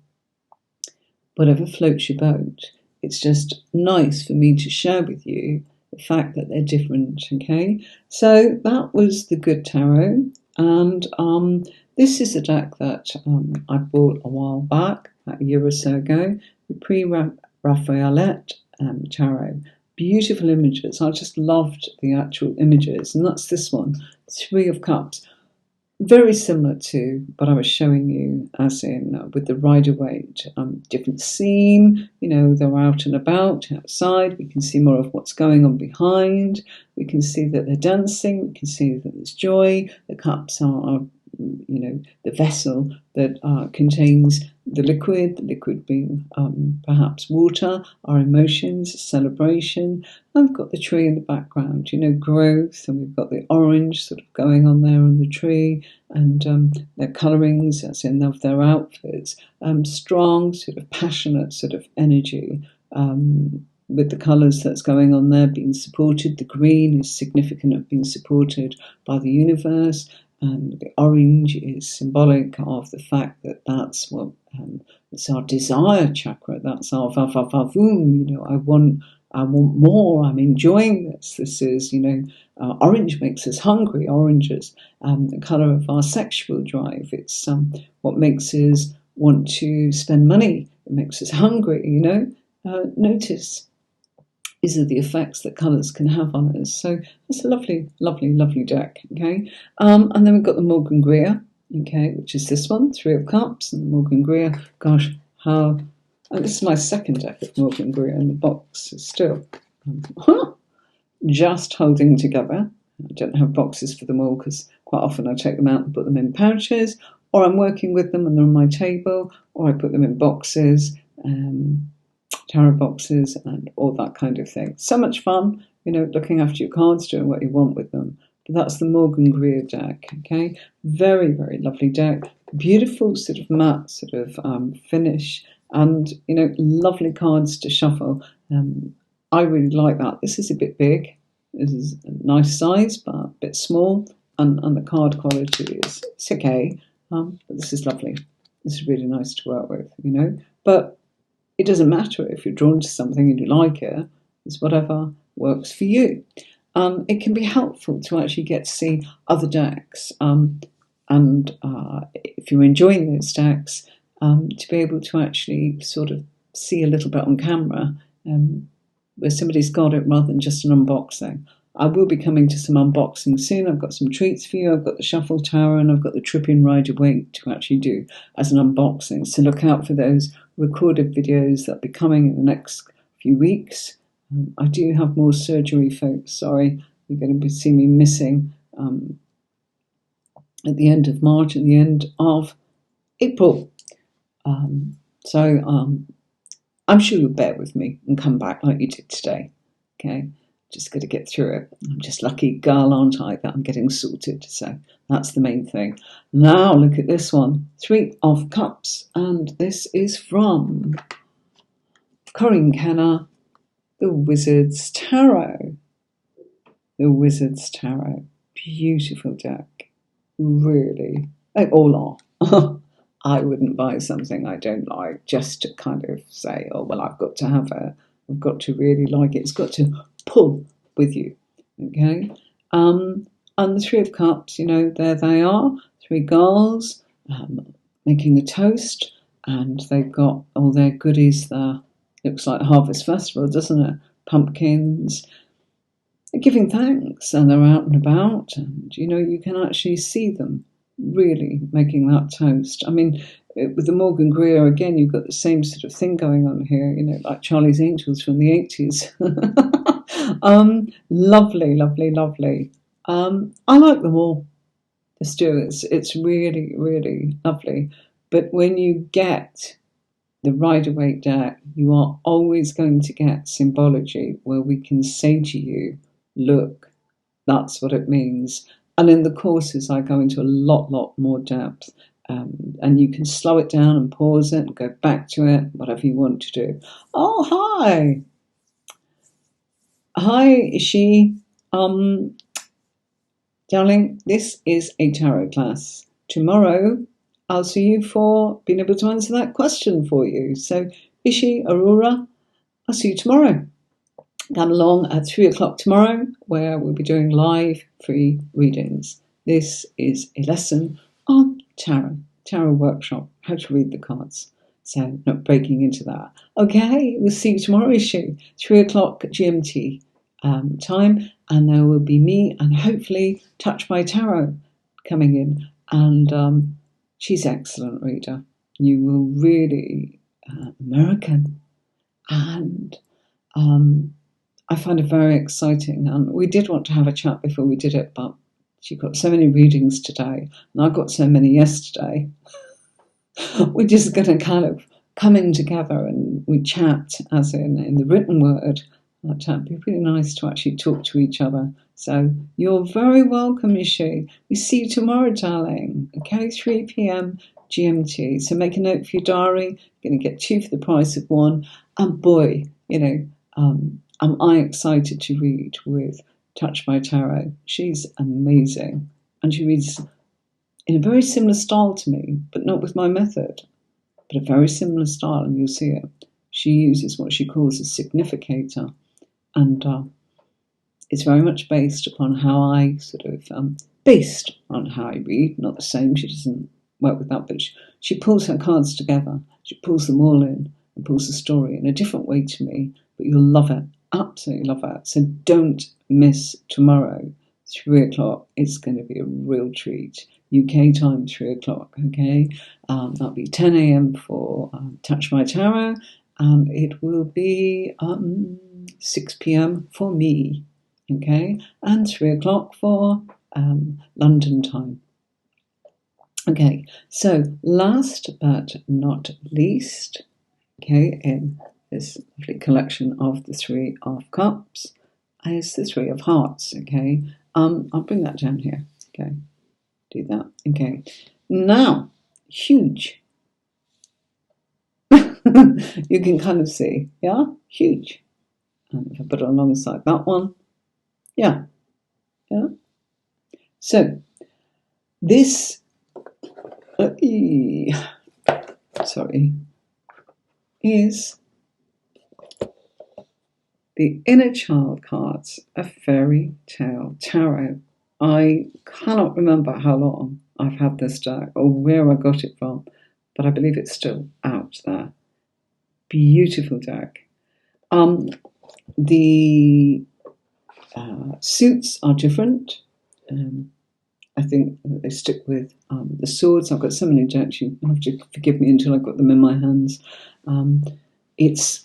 Whatever floats your boat. It's just nice for me to share with you the fact that they're different, okay? So that was the Good Tarot. And this is a deck that I bought a while back, about a year or so ago, the pre-Raphaelite Tarot. Beautiful images. I just loved the actual images. And that's this one, 3 of Cups. Very similar to what I was showing you, as in with the Rider-Waite, different scene. You know, they're out and about outside. We can see more of what's going on behind. We can see that they're dancing. We can see that there's joy. The cups are, you know, the vessel that contains the liquid being perhaps water, our emotions, celebration. And we've got the tree in the background, you know, growth, and we've got the orange sort of going on there on the tree, and their colourings, as in of their outfits, strong, sort of passionate sort of energy, with the colours that's going on there being supported. The green is significant of being supported by the universe, and the orange is symbolic of the fact that that's what it's our desire chakra. That's our vavavavum. You know, I want more. I'm enjoying this. This is, you know, orange makes us hungry. Orange is the colour of our sexual drive. It's what makes us want to spend money. It makes us hungry. You know, notice. These are the effects that colours can have on us. So it's a lovely, lovely, lovely deck, okay? And then we've got the Morgan Greer, okay, which is this one, 3 of Cups, and the Morgan Greer. Gosh, how... this is my second deck of Morgan Greer, and the box is still just holding together. I don't have boxes for them all because quite often I take them out and put them in pouches, or I'm working with them and they're on my table, or I put them in boxes, tarot boxes and all that kind of thing. So much fun, you know, looking after your cards, doing what you want with them. But that's the Morgan Greer deck, okay? Very, very lovely deck. Beautiful sort of matte sort of finish And, lovely cards to shuffle. I really like that. This is a bit big. This is a nice size, but a bit small. And the card quality it's okay. But this is lovely. This is really nice to work with, But it doesn't matter if you're drawn to something and you like it. It's whatever works for you. It can be helpful to actually get to see other decks. And if you're enjoying those decks, to be able to actually sort of see a little bit on camera where somebody's got it rather than just an unboxing. I will be coming to some unboxing soon. I've got some treats for you. I've got the Shuffle Tower and I've got the Tripping Rider Waite to actually do as an unboxing. So look out for those recorded videos that'll be coming in the next few weeks. I do have more surgery, folks. Sorry, you're going to be seeing me missing at the end of March and the end of April. So I'm sure you'll bear with me and come back like you did today. Okay, just got to get through it. I'm just lucky girl, aren't I, that I'm getting sorted. So that's the main thing. Now look at this one, 3 of Cups, and this is from Corinne Kenner, the Wizard's Tarot. The Wizard's Tarot, beautiful deck, really. They all are. I wouldn't buy something I don't like just to kind of say, oh, well, I've got to have it. I've got to really like it. It's got to pull with you, okay? And the 3 of Cups, there they are, 3 girls making a toast, and they've got all their goodies there. Looks like Harvest Festival, doesn't it? Pumpkins. They're giving thanks, and they're out and about, and, you can actually see them really making that toast. I mean, with the Morgan Greer, again, you've got the same sort of thing going on here, like Charlie's Angels from the 80s. Lovely, lovely, lovely. I like them all. Just do. It's really, really lovely. But when you get the Rider-Waite deck, you are always going to get symbology where we can say to you, look, that's what it means. And in the courses, I go into a lot more depth. And you can slow it down and pause it and go back to it, whatever you want to do. Oh, hi. Hi, Ishi. Darling, this is a tarot class. Tomorrow, I'll see you for being able to answer that question for you. So, Ishi, Aurora, I'll see you tomorrow. Come along at 3 o'clock tomorrow, where we'll be doing live free readings. This is a lesson on tarot workshop, how to read the cards. So not breaking into that. Okay, we'll see you tomorrow, Ishi, 3 o'clock GMT time, and there will be me and hopefully Touch by Tarot coming in. And she's an excellent reader. You will really, American. And I find it very exciting. And we did want to have a chat before we did it, but she got so many readings today, and I got so many yesterday. We're just going to kind of come in together and we chat, as in the written word. It'd be really nice to actually talk to each other. So you're very welcome, Ishi. We see you tomorrow, darling. Okay, 3 p.m. GMT. So make a note for your diary. You're going to get 2 for the price of 1. And boy, am I excited to read with Touch by Tarot. She's amazing. And she reads in a very similar style to me, but not with my method, but a very similar style, and you'll see it. She uses what she calls a significator, and it's very much based upon how I based on how I read, not the same, she doesn't work with that, but she pulls her cards together, she pulls them all in, and pulls the story in a different way to me, but you'll love it, absolutely love it. So don't miss tomorrow, 3 o'clock, it's going to be a real treat. UK time, 3 o'clock, okay? That'll be 10 a.m. for Touch My Tarot, and it will be 6 p.m. for me, okay? And 3 o'clock for London time. Okay, so last but not least, okay, in this lovely collection of the 3 of Cups is the 3 of Hearts, okay? I'll bring that down here, okay? Do that. Okay. Now, huge. You can kind of see, yeah, huge. And if I put it alongside that one, yeah. So this, is the Inner Child cards, a fairy tale tarot. I cannot remember how long I've had this deck or where I got it from, but I believe it's still out there. Beautiful deck. The suits are different. I think they stick with the swords. I've got so many decks, you have to forgive me until I've got them in my hands. It's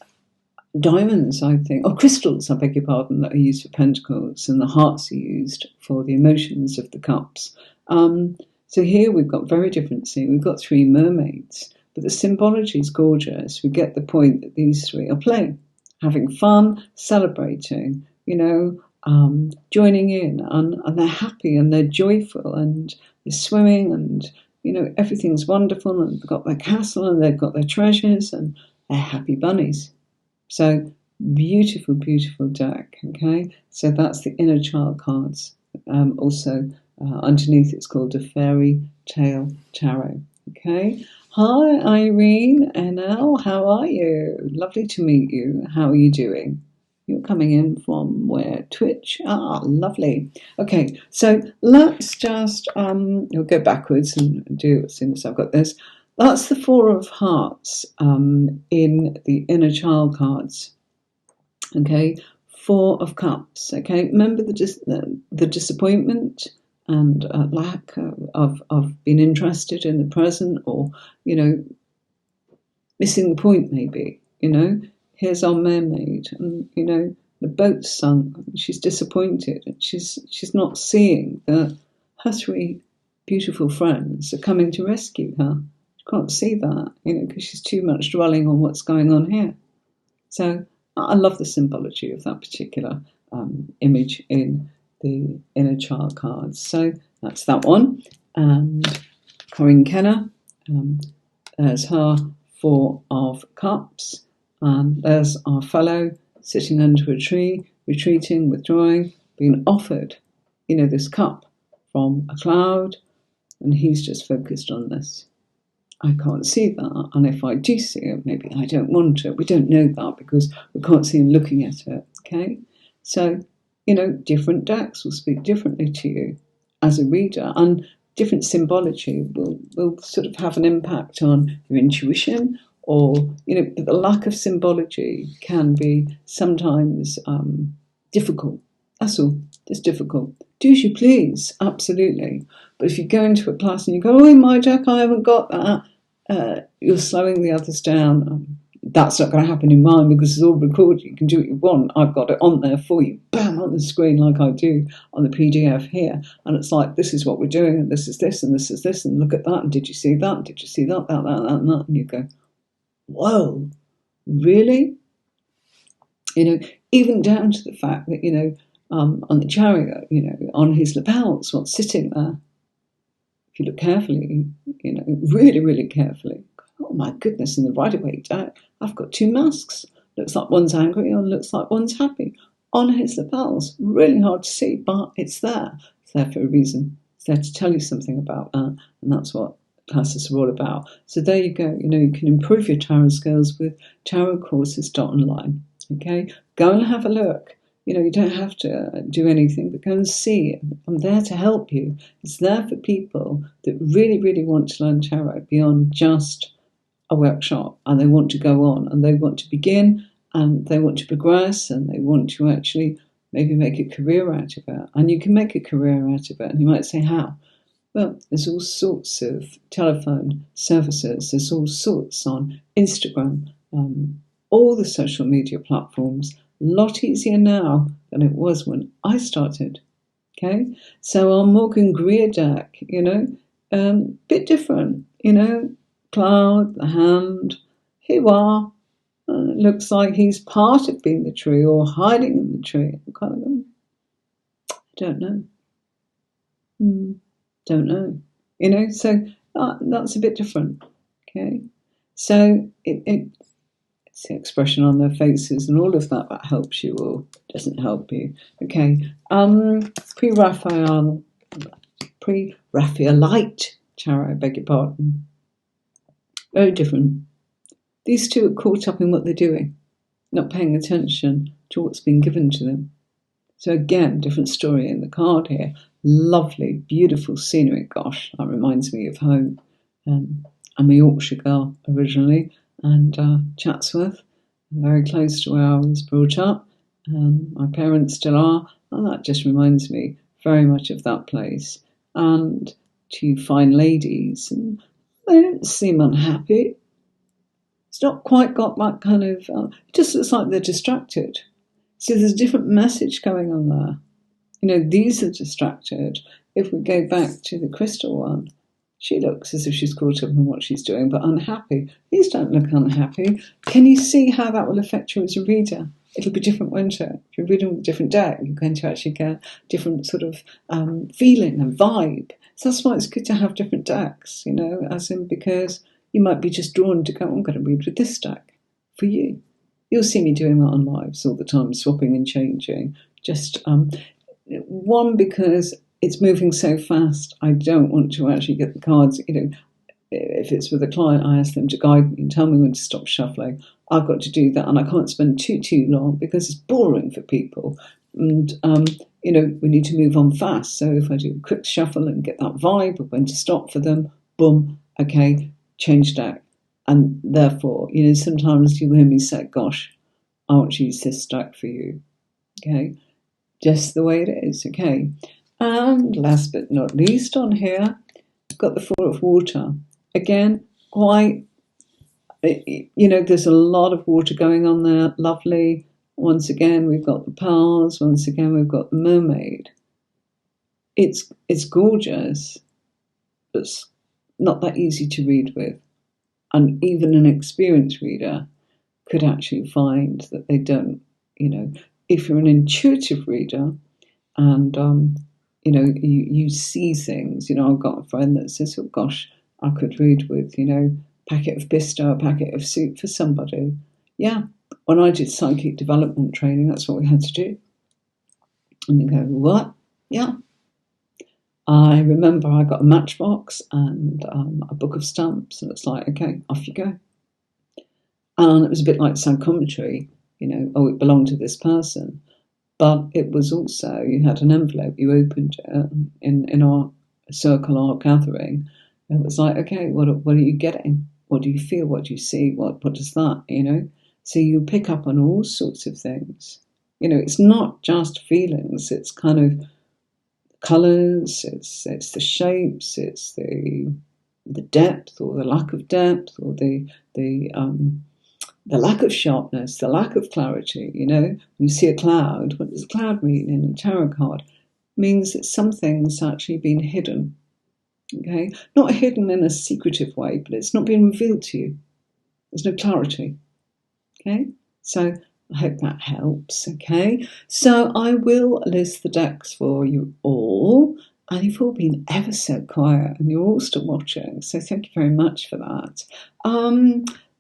diamonds, I think, or crystals, I beg your pardon, that are used for pentacles, and the hearts are used for the emotions of the cups. So here we've got very different scene. We've got three mermaids, but the symbology is gorgeous. We get the point that these three are playing, having fun, celebrating, joining in, and they're happy and they're joyful and they're swimming and, everything's wonderful, and they've got their castle and they've got their treasures and they're happy bunnies. So beautiful, beautiful deck, okay? So that's the Inner Child cards. Also, underneath it's called a Fairy Tale Tarot, okay? Hi, Irene, NL, how are you? Lovely to meet you. How are you doing? You're coming in from where? Twitch? Ah, lovely. Okay, so let's just, we'll go backwards and do it as soon as I've got this. That's the Four of Hearts in the Inner Child cards. Okay, Four of Cups. Okay, remember the disappointment and lack of being interested in the present, or missing the point. Maybe here's our mermaid, and the boat's sunk. She's disappointed, and she's not seeing that her three beautiful friends are coming to rescue her. Can't see that, because she's too much dwelling on what's going on here. So I love the symbology of that particular image in the Inner Child cards. So that's that one. And Corinne Kenner, there's her Four of Cups. And there's our fellow sitting under a tree, retreating, withdrawing, being offered, this cup from a cloud, and he's just focused on this. I can't see that, and if I do see it, maybe I don't want it. We don't know that because we can't see him looking at it, okay? So, different decks will speak differently to you as a reader, and different symbology will sort of have an impact on your intuition, or, the lack of symbology can be sometimes difficult. That's all, just difficult. Do as you please, absolutely. But if you go into a class and you go, in my deck, I haven't got that, you're slowing the others down. That's not going to happen in mine because it's all recorded. You can do what you want. I've got it on there for you, bam, on the screen like I do on the PDF here. And it's like, this is what we're doing, and this is this, and this is this, and look at that, and did you see that? Did you see that, that, and that? And you go, whoa, really? Even down to the fact that, on the chariot, on his lapels, what's sitting there. If you look carefully, really, really carefully, oh my goodness, in the Waite Deck, I've got two masks. Looks like one's angry or looks like one's happy. On his lapels, really hard to see, but it's there. It's there for a reason. It's there to tell you something about that, and that's what classes are all about. So there you go. You can improve your tarot skills with tarotcourses.online. Okay, go and have a look. You don't have to do anything, but go and see. I'm there to help you. It's there for people that really, really want to learn tarot beyond just a workshop, and they want to go on, and they want to begin, and they want to progress, and they want to actually maybe make a career out of it. And you can make a career out of it. And you might say, how? Well, there's all sorts of telephone services. There's all sorts on Instagram, all the social media platforms. A lot easier now than it was when I started. Okay, so our Morgan Greer deck, bit different. Cloud, the hand, here you are. It looks like he's part of being the tree or hiding in the tree. I don't know. Don't know. So that's a bit different. Okay, so it's the expression on their faces and all of that helps you or doesn't help you. Okay, pre-Raphaelite tarot, I beg your pardon. Very different. These two are caught up in what they're doing, not paying attention to what's been given to them. So again, different story in the card here. Lovely, beautiful scenery. Gosh, that reminds me of home. I'm a Yorkshire girl originally, and Chatsworth, very close to where I was brought up. My parents still are, and that just reminds me very much of that place. And two fine ladies, and they don't seem unhappy. It's not quite got that kind of, it just looks like they're distracted. So there's a different message going on there. You know, these are distracted. If we go back to the crystal one, she looks as if she's caught up in what she's doing, but unhappy. These don't look unhappy. Can you see how that will affect you as a reader? It'll be different, won't it? If you're reading with a different deck, you're going to actually get different sort of feeling and vibe. So that's why it's good to have different decks, you know, as in because you might be just drawn to go, I'm going to read with this deck for you. You'll see me doing that on lives all the time, swapping and changing. Just one, because it's moving so fast, I don't want to actually get the cards, you know, if it's with a client, I ask them to guide me and tell me when to stop shuffling. I've got to do that, and I can't spend too long because it's boring for people. And, you know, we need to move on fast. So if I do a quick shuffle and get that vibe of when to stop for them, boom, okay, change deck. And therefore, you know, sometimes you hear me say, gosh, I want to use this deck for you. Okay, just the way it is. Okay. And last but not least on here, I've got the Four of Water. Again, quite, you know, there's a lot of water going on there. Lovely. Once again, we've got the Pearls. Once again, we've got the Mermaid. It's gorgeous, but it's not that easy to read with. And even an experienced reader could actually find that they don't, you know, if you're an intuitive reader and, you know, you see things, you know, I've got a friend that says, oh gosh, I could read with, you know, packet of Bisto, a packet of soup for somebody. Yeah, when I did psychic development training, that's what we had to do. And you go, what? Yeah. I remember I got a matchbox and a book of stamps, and it's like, okay, off you go. And it was a bit like psychometry, you know, oh, it belonged to this person. But it was also, you had an envelope, you opened it in our circle, our gathering. It was like, okay, what are you getting? What do you feel? What do you see? What does that, you know? So you pick up on all sorts of things. You know, it's not just feelings. It's kind of colours, it's the shapes, it's the depth or the lack of depth or the lack of sharpness, the lack of clarity. You know, when you see a cloud, what does a cloud mean in a tarot card? It means that something's actually been hidden. Okay, not hidden in a secretive way, but it's not been revealed to you. There's no clarity. Okay, so I hope that helps. Okay, so I will list the decks for you all, and you've all been ever so quiet, and you're all still watching. So thank you very much for that.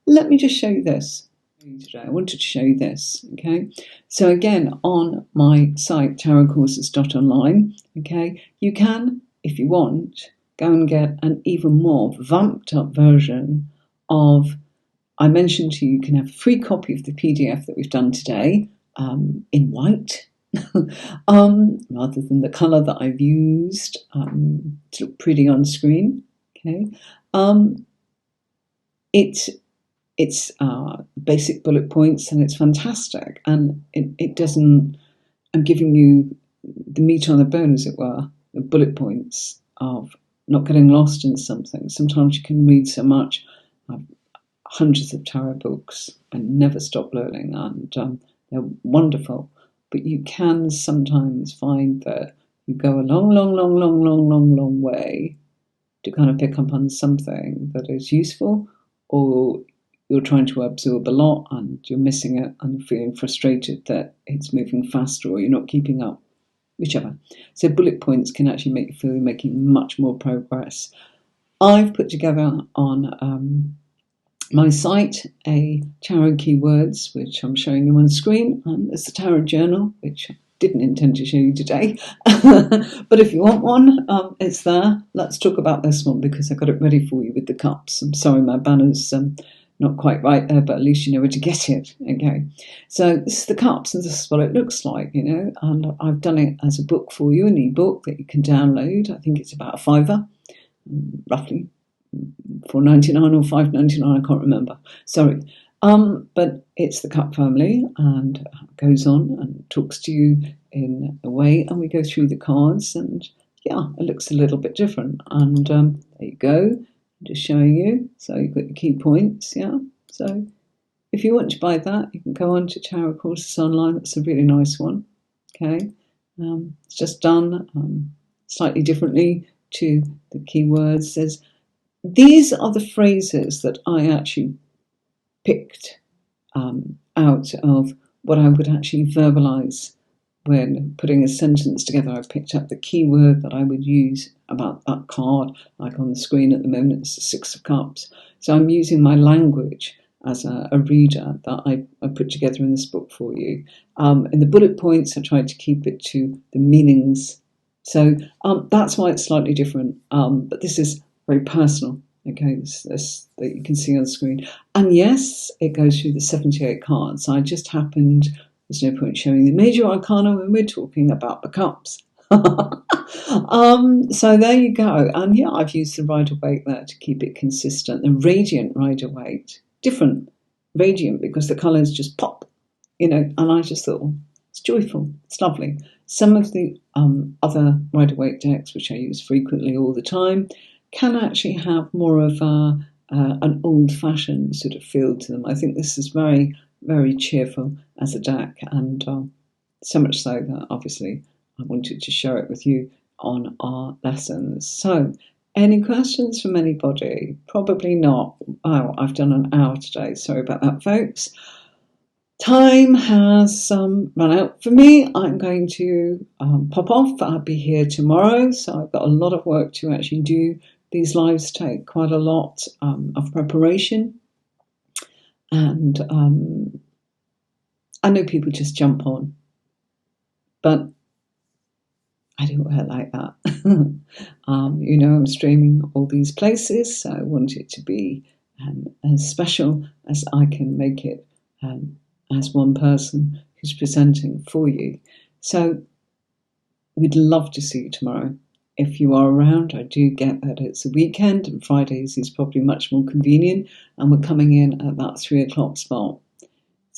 Let me just show you this today. I wanted to show you this. Okay, so again on my site tarotcourses.online. Okay, you can, if you want, go and get an even more vamped up version of, I mentioned to you, you can have a free copy of the PDF that we've done today in white, rather than the colour that I've used to look pretty on screen. Okay, it's basic bullet points, and it's fantastic, and it doesn't. I'm giving you the meat on the bone, as it were, the bullet points of not getting lost in something. Sometimes you can read so much. Hundreds of tarot books and never stop learning, and they're wonderful, but you can sometimes find that you go a long way to kind of pick up on something that is useful, or you're trying to absorb a lot and you're missing it and you're feeling frustrated that it's moving faster or you're not keeping up, whichever. So bullet points can actually make you feel you're making much more progress. I've put together on my site, a tarot keywords, which I'm showing you on screen, and there's the tarot journal, which I didn't intend to show you today. But if you want one, it's there. Let's talk about this one because I got it ready for you with the cups. I'm sorry, my banner's not quite right there, but at least you know where to get it. Okay, so this is the cups, and this is what it looks like, and I've done it as a book for you, an ebook that you can download. I think it's about £5, roughly. $4.99 or $5.99, I can't remember. Sorry. But it's the cup family and goes on and talks to you in a way, and we go through the cards, and yeah, it looks a little bit different. And there you go, I'm just showing you. So you've got your key points, yeah. So if you want to buy that, you can go on to Tarot Courses Online. That's a really nice one. Okay, it's just done slightly differently to the keywords. These are the phrases that I actually picked out of what I would actually verbalize when putting a sentence together. I picked up the keyword that I would use about that card, like on the screen at the moment, it's the Six of Cups. So I'm using my language as a reader that I put together in this book for you. In the bullet points, I tried to keep it to the meanings. So that's why it's slightly different. But this is very personal, okay, this that you can see on the screen. And yes, it goes through the 78 cards. I just happened, there's no point showing the major arcana when we're talking about the cups. So there you go. And yeah, I've used the Rider-Waite there to keep it consistent. The radiant Rider-Waite, different radiant because the colours just pop, and I just thought, oh, it's joyful, it's lovely. Some of the other Rider-Waite decks, which I use frequently all the time, can actually have more of an old-fashioned sort of feel to them. I think this is very, very cheerful as a deck, and so much so that obviously I wanted to share it with you on our lessons. So, any questions from anybody? Probably not. Oh, I've done an hour today. Sorry about that, folks. Time has run out for me. I'm going to pop off. I'll be here tomorrow, so I've got a lot of work to actually do. These lives take quite a lot of preparation, and I know people just jump on, but I don't work like that. I'm streaming all these places, so I want it to be as special as I can make it as one person who's presenting for you. So we'd love to see you tomorrow. If you are around, I do get that it's a weekend and Fridays is probably much more convenient, and we're coming in at that 3 o'clock spot.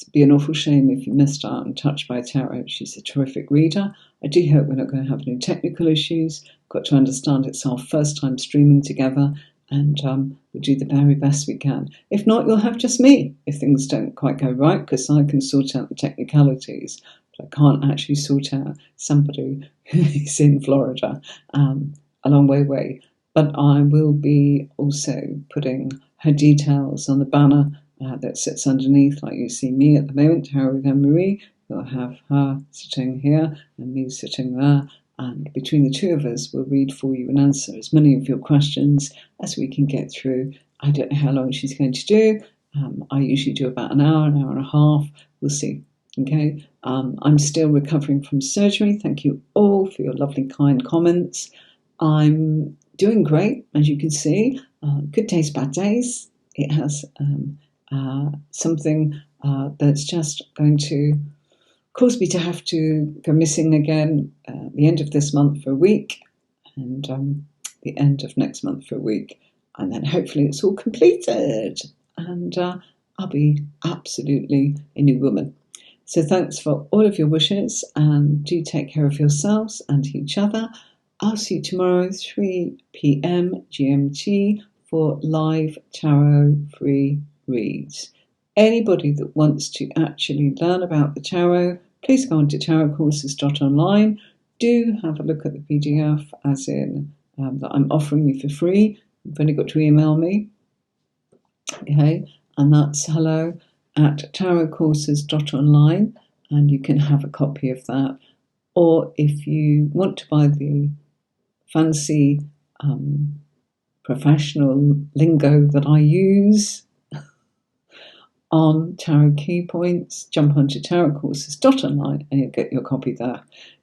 It'd be an awful shame if you missed out on Touched by Tarot. She's a terrific reader. I do hope we're not going to have any technical issues. Got to understand it's our first time streaming together, and we'll do the very best we can. If not, you'll have just me if things don't quite go right, because I can sort out the technicalities, but I can't actually sort out somebody who's in Florida, a long way away. But I will be also putting her details on the banner that sits underneath, like you see me at the moment, Tarot with Anne-Marie. We'll have her sitting here and me sitting there, and between the two of us, we'll read for you and answer as many of your questions as we can get through. I don't know how long she's going to do. I usually do about an hour and a half. We'll see. Okay. I'm still recovering from surgery. Thank you all for your lovely, kind comments. I'm doing great, as you can see. Good days, bad days. It has something that's just going to cause me to have to go missing again the end of this month for a week, and the end of next month for a week, and then hopefully it's all completed, and I'll be absolutely a new woman. So thanks for all of your wishes, and do take care of yourselves and each other. I'll see you tomorrow, 3 p.m. GMT, for live tarot free reads. Anybody that wants to actually learn about the tarot, please go on to tarotcourses.online. Do have a look at the PDF, as in that I'm offering you for free. You've only got to email me. Okay, and that's hello@tarotcourses.online, and you can have a copy of that. Or if you want to buy the fancy professional lingo that I use, on tarot key points, jump onto tarotcourses.online and you'll get your copy there.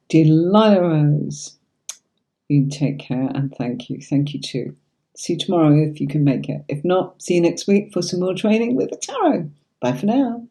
Delilah Rose, you take care and thank you. Thank you too. See you tomorrow if you can make it. If not, see you next week for some more training with the tarot. Bye for now.